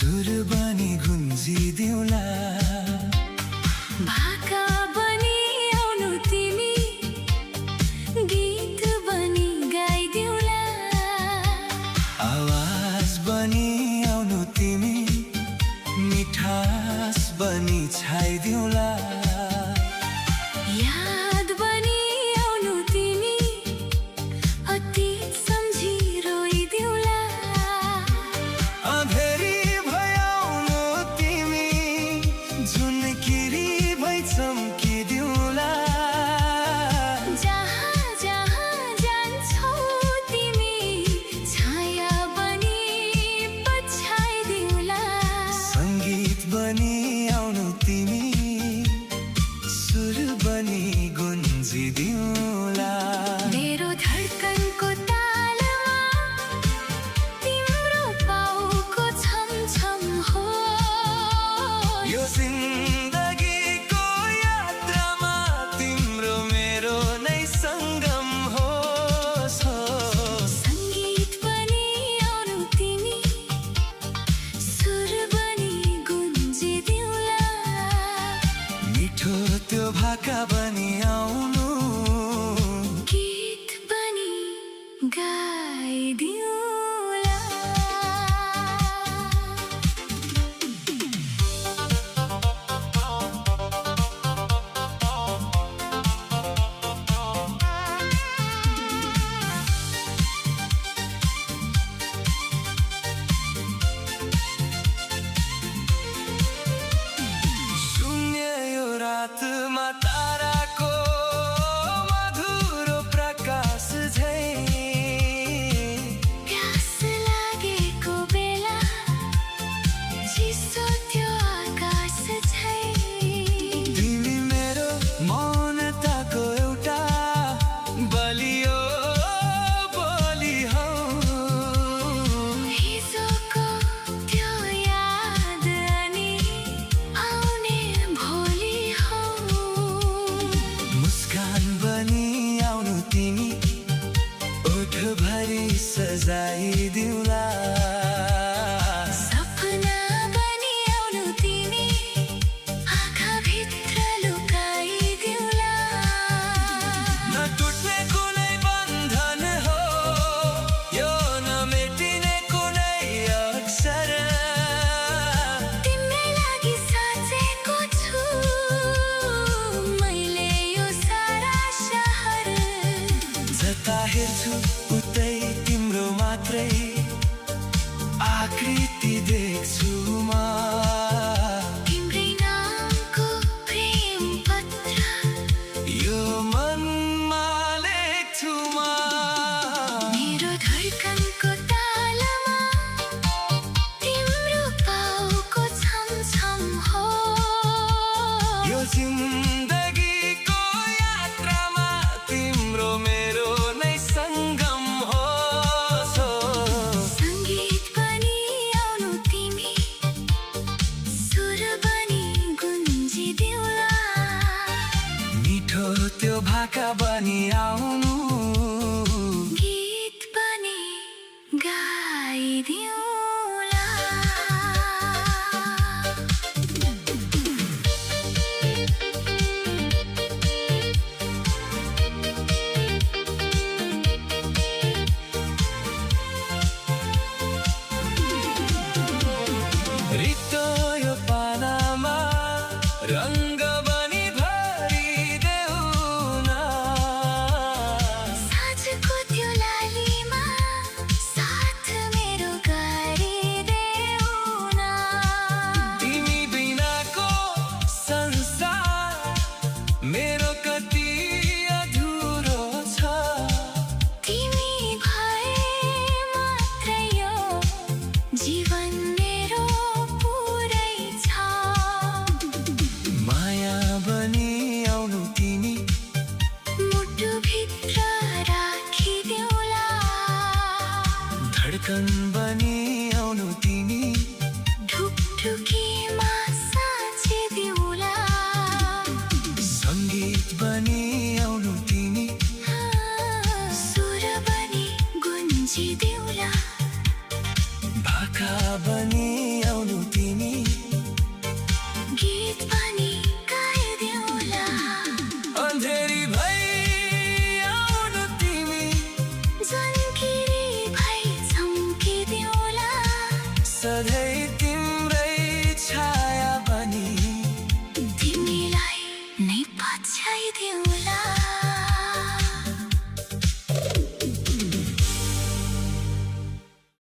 सुर बनी गुन्जिदिउँला, भाका बनी आउनु तिमी, गीत बनी गाइदिउँला। आवाज बनी आउनु तिमी, मिठास बनी छाइदिउँला। याद बनी आउनु तिमी, अतीत सम्झी रोइदिउँला। अँधेरी भई आउनु तिमी, झुन्किरी भई चम्किदिउँला। जहाँ जहाँ जान्छौ तिमी, छाया बनी पछ्याइदिउँला। सङ्गीत बनी आउनु तिमी, सुर बनी गुन्जिदिउँला। मेरो धड्कनको तालमा तिम्रो पाउको छमछम हो। यो जिन्दगीको यात्रामा तिम्रो मेरो नै सङ्गम होस्। सङ्गीत बनी आउनु तिमी, सुर बनी गुन्जिदिउँला। मिठो त्यो भाका बनी आउनु, गीत बनी गाइदिउँला। शून्य यो रातमा ताराको मधुरो प्रकाश झै। प्यास लागेको बेला चिसो त्यो आकाश झै। तिमी मेरो मौनताको एउटा बलियो बोली हौ। हिजोको त्यो याद अनि आउने भोलि हो। मुस्कान बनी आउनु तिमी, ओठभरि सजाइदिउँला। सपना बनी आउनु तिमी, आँखाभित्र लुकाइदिउँला। नटुट्ने कुनै बन्धन हो, यो नमेटिने कुनै अक्षर। तिम्रै लागि साँचेको छु मैले यो सारा सहर। जता हेर्छु उतै तिम्रो मात्रै आकृति देख्छु म। तिम्रै नामको प्रेम पत्र यो मनमा लेख्छु म। मेरो धड्कनको तालमा तिम्रो पाउको छमछम हो। यो जिन्दगीको यात्रामा तिम्रो मेरो नै सङ्गम होस्। सङ्गीत बनी आउनु तिमी, सुर बनी गुन्जिदिउँला। मिठो त्यो भाका बनी आउनु, गीत बनी गाइदिउँला। रित्तो यो पानामा रङ्ग बनी भरिदेऊ न। साँझको त्यो लालीमा साथ मेरो गरिदेऊ न। तिमी बिनाको संसार मेरो कति अधुरो छ। तिमी भए मात्रै यो जीवन मेरो पुरै छ। माया बनी आउनु तिमी, मुटुभित्र राखिदेऊला। धड्कन बनी आउनु तिमी, ढुकढुकीमा साँचिदेऊला। सङ्गीत बनी आउनु तिमी, सुर बनी गुन्जिदेऊला। भाका बनी आउनु सधैँ